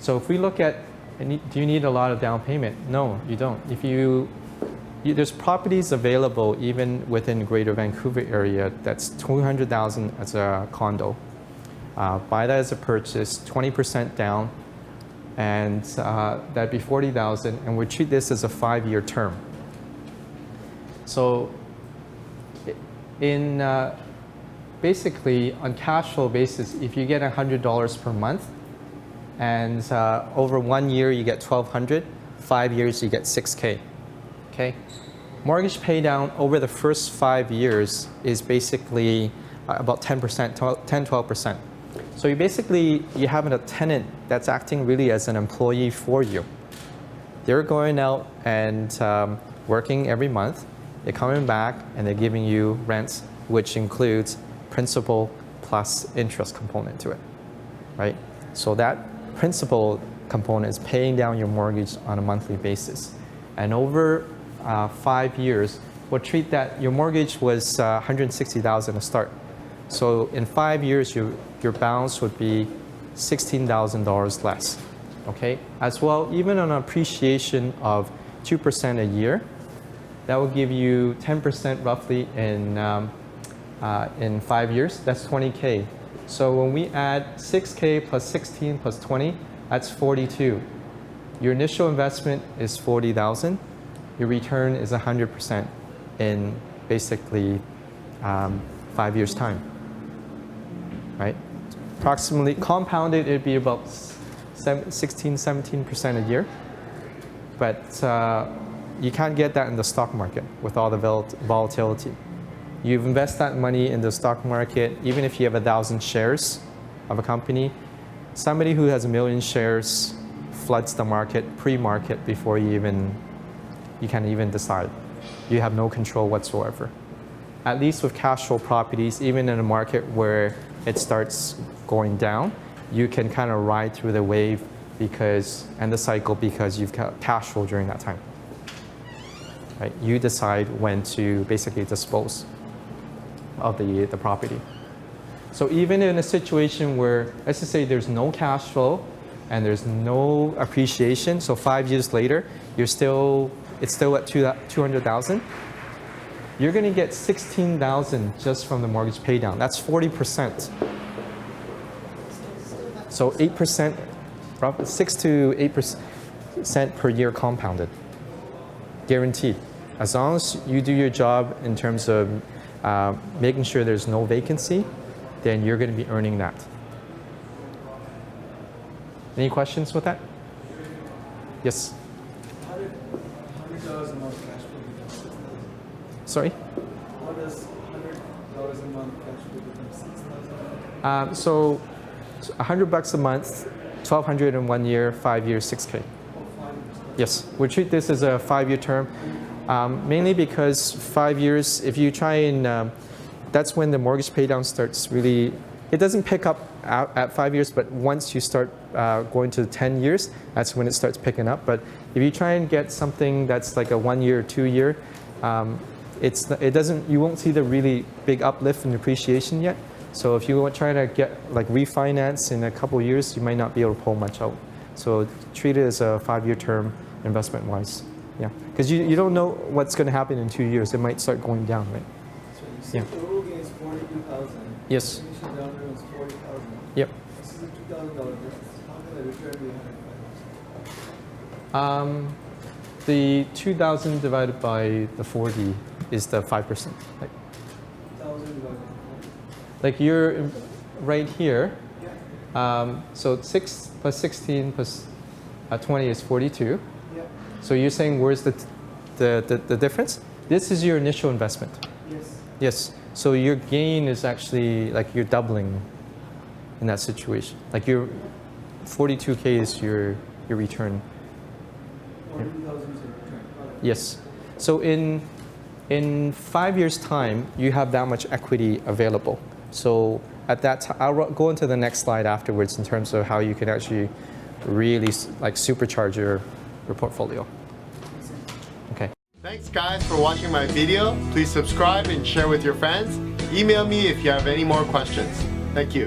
So if we look at, do you need a lot of down payment? No, you don't. If there's properties available even within Greater Vancouver area that's $200,000 as a condo. Buy that as a purchase, 20% down, and that'd be $40,000, and we treat this as a 5-year term. So basically on cash flow basis, if you get $100 per month, and over 1 year you get $1,200, 5 years you get $6K. Okay, mortgage pay down over the first 5 years is basically about 10%, 10-12%. So you have a tenant that's acting really as an employee for you. They're going out and working every month. They're coming back and they're giving you rents, which includes principal plus interest component to it, right? So that principal component is paying down your mortgage on a monthly basis. And over 5 years, we'll treat that your mortgage was $160,000 to start. So in 5 years, your balance would be $16,000 less, okay? As well, even on an appreciation of 2% a year, that will give you 10% roughly in 5 years. That's 20K. So when we add 6K plus 16 plus 20, that's 42. Your initial investment is 40,000. Your return is 100% in basically 5 years' time, right? Approximately compounded, it'd be about 16, 17% a year. But you can't get that in the stock market with all the volatility. You invest that money in the stock market, even if you have 1,000 shares of a company, somebody who has 1 million shares floods the market, pre-market, before you can even decide. You have no control whatsoever. At least with cash flow properties, even in a market where it starts going down, you can kind of ride through the wave and the cycle because you've got cash flow during that time. Right? You decide when to basically dispose of the property. So even in a situation where, let's just say there's no cash flow and there's no appreciation, so 5 years later, it's still at 200,000, you're going to get 16,000 just from the mortgage pay down. That's 40%. So 8%, 6 to 8% per year compounded, guaranteed. As long as you do your job in terms of making sure there's no vacancy, then you're going to be earning that. Any questions with that? Yes? How did $100 a month cash flow become $6,000? Sorry? How does $100 a month cash flow become $6,000? So $100 a month, 1,200 in 1 year, 5 years, 6K. Yes, we treat this as a 5-year term, mainly because 5 years, if you try and, that's when the mortgage pay down starts really, it doesn't pick up at 5 years, but once you start going to 10 years, that's when it starts picking up. But if you try and get something that's like a 1 year or 2 year, you won't see the really big uplift in appreciation yet. So if you try to get like refinance in a couple of years, you might not be able to pull much out. So treat it as a 5-year term investment wise. Yeah, because you don't know what's going to happen in 2 years. It might start going down, right? So you said the total gain is $42,000. Yes. Initial down payment was $40,000. Yep. This is a $2,000 difference. How can the return be 105%? The 2,000 divided by the 40 is the 5%. Like, 2,000 divided by 40. like you're right here. So 6 plus 16 plus 20 is 42. Yeah. So you're saying where's the difference? This is your initial investment. Yes. Yes. So your gain is actually like you're doubling in that situation. Like your 42K is your return. 42,000 is your return. Okay. Yes. So in 5 years' time, you have that much equity available. So at that time, I'll go into the next slide afterwards in terms of how you can actually really like supercharge your portfolio. Okay. Thanks guys for watching my video. Please subscribe and share with your friends. Email me if you have any more questions. Thank you.